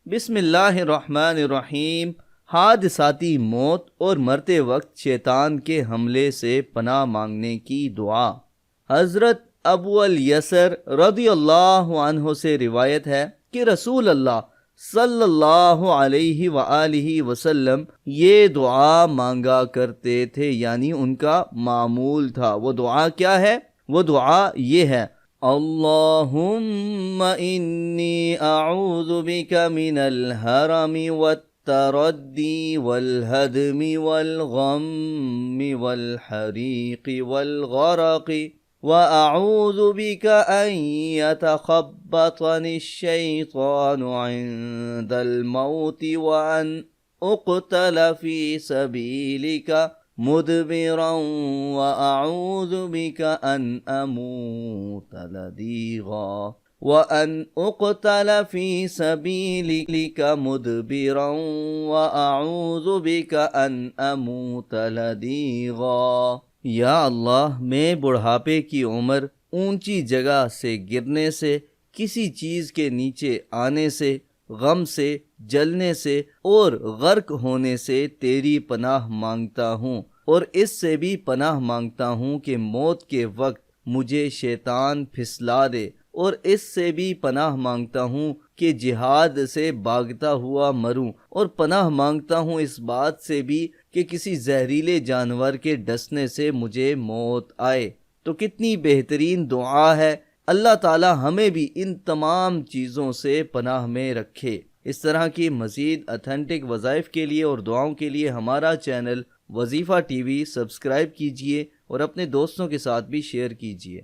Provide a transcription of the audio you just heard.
بسم اللہ الرحمن الرحیم۔ حادثاتی موت اور مرتے وقت شیطان کے حملے سے پناہ مانگنے کی دعا۔ حضرت ابو الیسر رضی اللہ عنہ سے روایت ہے کہ رسول اللہ صلی اللہ علیہ وآلہ وسلم یہ دعا مانگا کرتے تھے، یعنی ان کا معمول تھا۔ وہ دعا کیا ہے؟ وہ دعا یہ ہے: اللہم انی اعوذ بک من الحرم والتردی والہدم والغم والحریق والغرق وَأَعُوذُ بِكَ أَن يَتَخَبَّطَنِ الشَّيْطَانُ عِندَ الْمَوْتِ وَأَنْ أُقْتَلَ فِي سَبِيلِكَ مُدْبِرًا وَأَعُوذُ بِكَ أَنْ أَمُوتَ لَذِيغًا وَأَنْ أُقْتَلَ فِي سَبِيلِكَ مُدْبِرًا وَأَعُوذُ بِكَ أَنْ أَمُوتَ لَذِيغًا۔ یا اللہ، میں بڑھاپے کی عمر، اونچی جگہ سے گرنے سے، کسی چیز کے نیچے آنے سے، غم سے، جلنے سے اور غرق ہونے سے تیری پناہ مانگتا ہوں، اور اس سے بھی پناہ مانگتا ہوں کہ موت کے وقت مجھے شیطان پھسلا دے، اور اس سے بھی پناہ مانگتا ہوں کہ جہاد سے بھاگتا ہوا مروں، اور پناہ مانگتا ہوں اس بات سے بھی کہ کسی زہریلے جانور کے ڈسنے سے مجھے موت آئے۔ تو کتنی بہترین دعا ہے۔ اللہ تعالی ہمیں بھی ان تمام چیزوں سے پناہ میں رکھے۔ اس طرح کی مزید اتھینٹک وظائف کے لیے اور دعاؤں کے لیے ہمارا چینل وظیفہ ٹی وی سبسکرائب کیجئے اور اپنے دوستوں کے ساتھ بھی شیئر کیجئے۔